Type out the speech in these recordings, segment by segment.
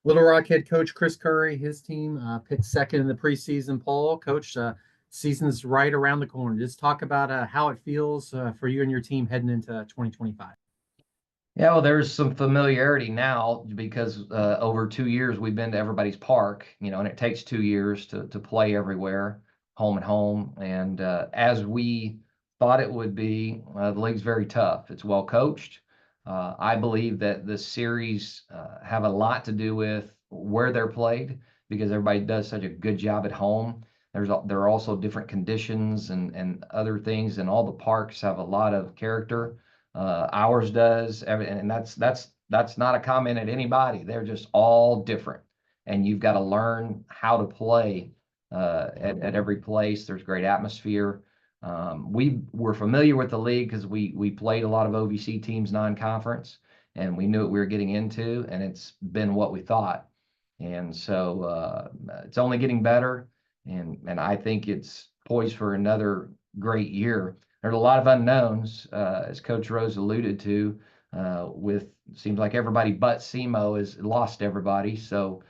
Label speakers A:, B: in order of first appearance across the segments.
A: Little Rock head coach Chris Curry, his team picked second in the preseason poll. Coach, season's right around the corner. Just talk about how it feels for you and your team heading into 2025.
B: Yeah, well, there's some familiarity now because over 2 years we've been to everybody's park, and it takes 2 years to play everywhere, home and home. And as we thought it would be, the league's very tough. It's well coached. I believe that the series have a lot to do with where they're played because everybody does such a good job at home. There are also different conditions and other things, and all the parks have a lot of character. Ours does, and that's not a comment at anybody. They're just all different, and you've got to learn how to play at every place. There's great atmosphere. We were familiar with the league because we played a lot of OVC teams non-conference, and we knew what we were getting into, and it's been what we thought. And so it's only getting better, and I think it's poised for another great year. There's a lot of unknowns, as Coach Rose alluded to, with seems like everybody but SEMO has lost everybody. So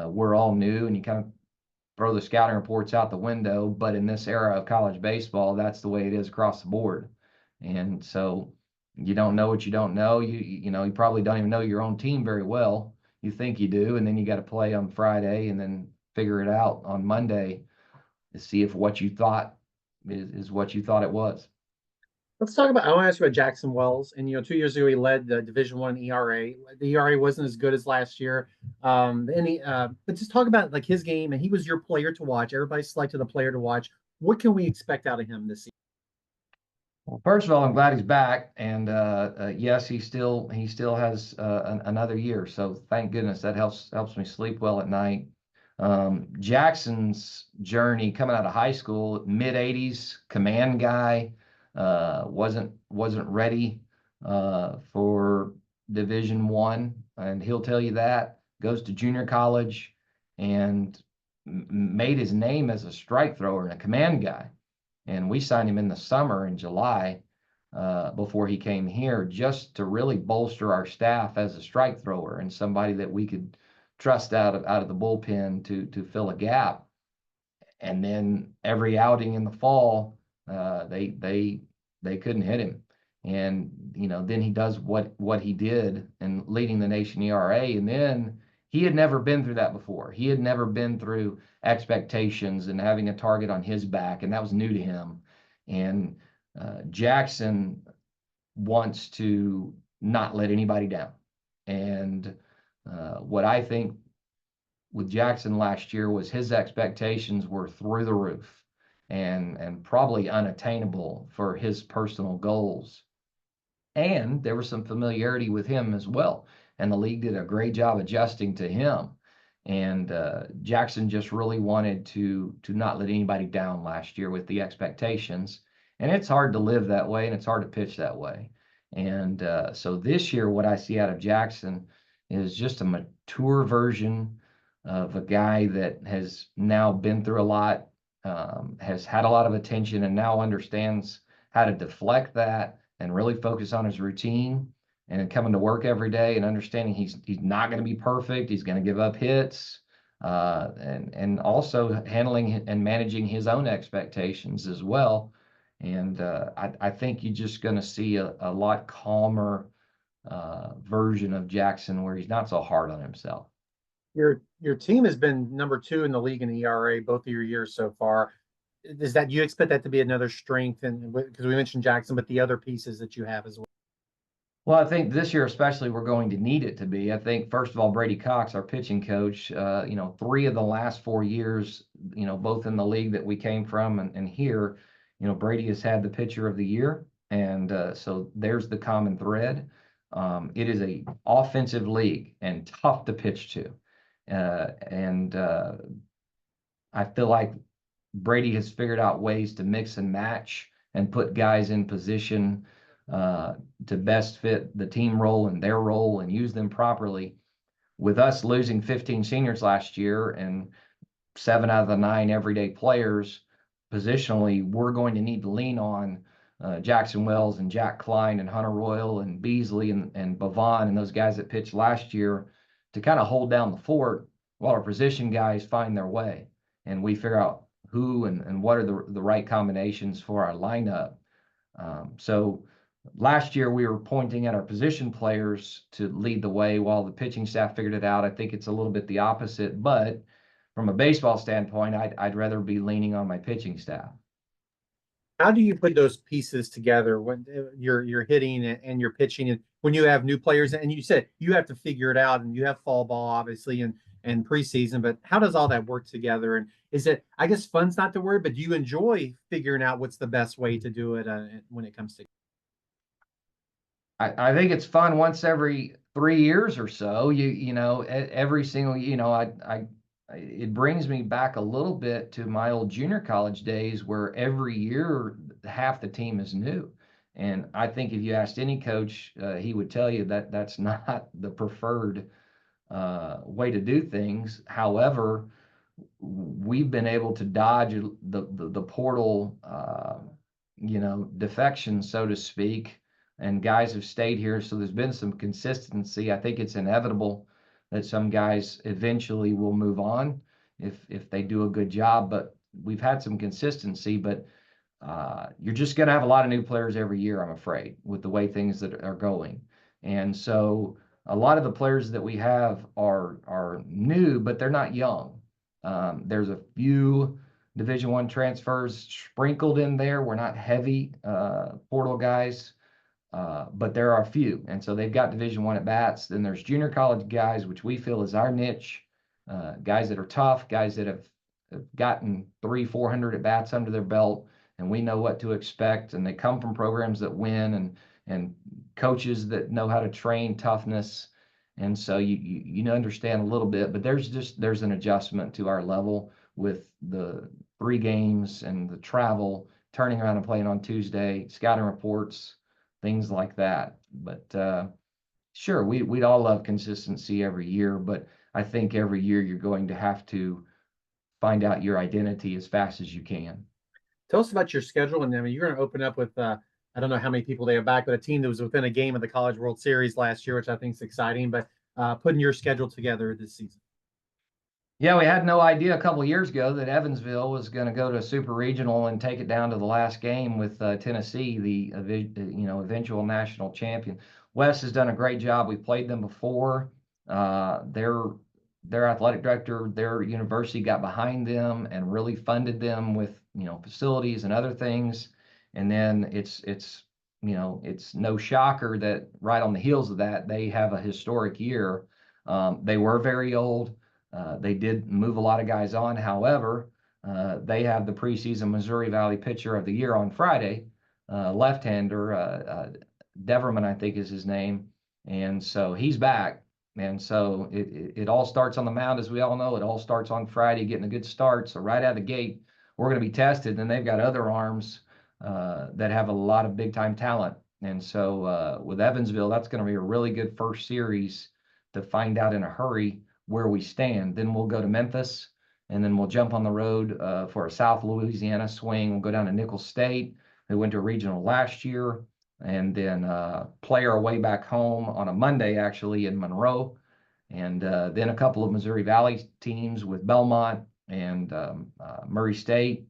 B: we're all new, and you kind of throw the scouting reports out the window. But in this era of college baseball, that's the way it is across the board. And so you don't know what you don't know. You probably don't even know your own team very well. You think you do, and then you got to play on Friday and then figure it out on Monday to see if what you thought is what you thought it was.
A: Let's talk about. I want to ask you about Jackson Wells. And 2 years ago he led the Division One ERA. The ERA wasn't as good as last year. But just talk about like his game. And he was your player to watch. Everybody selected a player to watch. What can we expect out of him this season?
B: Well, first of all, I'm glad he's back, and yes, he still has another year. So thank goodness that helps me sleep well at night. Jackson's journey coming out of high school, mid '80s, command guy, wasn't ready for Division One, and he'll tell you that. Goes to junior college and made his name as a strike thrower and a command guy. And we signed him in the summer in July before he came here just to really bolster our staff as a strike thrower and somebody that we could trust out of the bullpen to fill a gap. And then every outing in the fall, they couldn't hit him. And then he does what he did and leading the nation ERA. And then he had never been through that before. He had never been through expectations and having a target on his back, and that was new to him. And Jackson wants to not let anybody down. And what I think with Jackson last year was his expectations were through the roof and probably unattainable for his personal goals. And there was some familiarity with him as well. And the league did a great job adjusting to him. And Jackson just really wanted to not let anybody down last year with the expectations. And it's hard to live that way, and it's hard to pitch that way. And so this year, what I see out of Jackson is just a mature version of a guy that has now been through a lot, has had a lot of attention, and now understands how to deflect that and really focus on his routine and coming to work every day and understanding he's not going to be perfect. He's going to give up hits, and also handling and managing his own expectations as well. And I think you're just going to see a lot calmer version of Jackson where he's not so hard on himself.
A: Your team has been number two in the league in ERA both of your years so far. Is that you expect that to be another strength? And because we mentioned Jackson, but the other pieces that you have as well.
B: Well, I think this year especially we're going to need it to be. I think first of all, Brady Cox, our pitching coach, 3 of the last 4 years, both in the league that we came from and here, Brady has had the pitcher of the year, and so there's the common thread. It is a offensive league and tough to pitch to, and I feel like Brady has figured out ways to mix and match and put guys in position to best fit the team role and their role and use them properly. With us losing 15 seniors last year and 7 out of the 9 everyday players, positionally, we're going to need to lean on Jackson Wells and Jack Klein and Hunter Royal and Beasley and Bavon and those guys that pitched last year to kind of hold down the fort while our position guys find their way and we figure out who and what are the right combinations for our lineup. So last year we were pointing at our position players to lead the way while the pitching staff figured it out. I think it's a little bit the opposite, but from a baseball standpoint, I'd rather be leaning on my pitching staff.
A: How do you put those pieces together when you're hitting and you're pitching, and when you have new players, and you said you have to figure it out, and you have fall ball obviously and preseason, but how does all that work together? And is it, I guess fun's not the word, but do you enjoy figuring out what's the best way to do it when it comes to?
B: I think it's fun once every 3 years or so. Every single, it brings me back a little bit to my old junior college days where every year half the team is new. And I think if you asked any coach, he would tell you that that's not the preferred way to do things. However, we've been able to dodge the portal, defection, so to speak, and guys have stayed here. So there's been some consistency. I think it's inevitable that some guys eventually will move on if they do a good job. But we've had some consistency. But you're just going to have a lot of new players every year, I'm afraid, with the way things that are going. And so a lot of the players that we have are new, but they're not young. There's a few Division I transfers sprinkled in there. We're not heavy portal guys, but there are a few, and so they've got Division I at bats. Then there's junior college guys, which we feel is our niche. Guys that are tough, guys that have gotten 300-400 at bats under their belt, and we know what to expect. And they come from programs that win and coaches that know how to train toughness. And so you understand a little bit, but there's an adjustment to our level with the 3 games and the travel, turning around and playing on Tuesday, scouting reports, things like that. But sure, we'd all love consistency every year, but I think every year you're going to have to find out your identity as fast as you can.
A: Tell us about your schedule, and I mean you're going to open up with I don't know how many people they have back, but a team that was within a game of the College World Series last year, which I think is exciting. But putting your schedule together this season.
B: Yeah, we had no idea a couple of years ago that Evansville was going to go to Super Regional and take it down to the last game with Tennessee, the eventual national champion. Wes has done a great job. We played them before. Their athletic director, their university got behind them and really funded them with facilities and other things. And then it's no shocker that right on the heels of that they have a historic year. They were very old. They did move a lot of guys on. However, they have the preseason Missouri Valley Pitcher of the Year on Friday, left-hander, Deverman, I think is his name. And so he's back. And so it all starts on the mound, as we all know. It all starts on Friday, getting a good start. So right out of the gate, we're going to be tested. And they've got other arms that have a lot of big-time talent. And so with Evansville, that's going to be a really good first series to find out in a hurry where we stand. Then we'll go to Memphis, and then we'll jump on the road for a South Louisiana swing. We'll go down to Nicholls State, who went to a regional last year, and then play our way back home on a Monday, actually, in Monroe. And then a couple of Missouri Valley teams with Belmont and Murray State.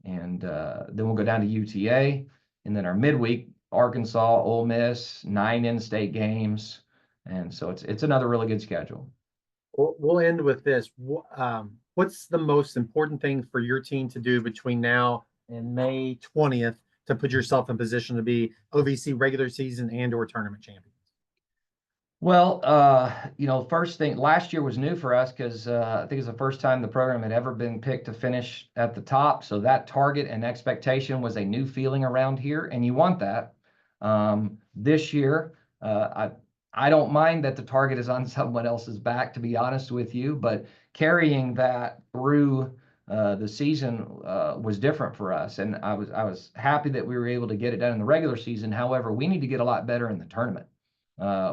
B: And then we'll go down to UTA. And then our midweek, Arkansas, Ole Miss, 9 in-state games. And so it's another really good schedule.
A: We'll end with this. What's the most important thing for your team to do between now and May 20th to put yourself in position to be OVC regular season and/or tournament champions?
B: Well, first thing, last year was new for us because I think it's the first time the program had ever been picked to finish at the top. So that target and expectation was a new feeling around here, and you want that. This year, I don't mind that the target is on someone else's back, to be honest with you, but carrying that through the season was different for us. And I was happy that we were able to get it done in the regular season. However, we need to get a lot better in the tournament.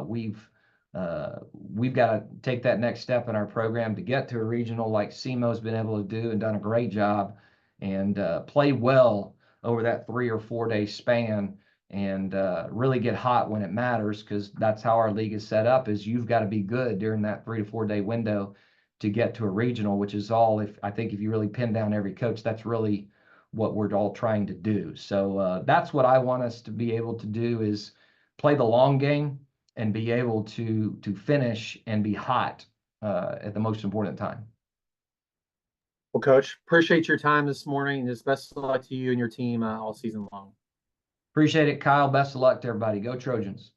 B: We've got to take that next step in our program to get to a regional like SEMO's been able to do and done a great job, and play well over that 3 or 4 day span and really get hot when it matters, because that's how our league is set up, is you've got to be good during that 3 to 4 day window to get to a regional, which is all, if I think if you really pin down every coach, that's really what we're all trying to do. So that's what I want us to be able to do, is play the long game and be able to finish and be hot at the most important time.
A: Well, Coach, appreciate your time this morning, and just best of luck to you and your team all season long.
B: Appreciate it, Kyle. Best of luck to everybody. Go Trojans.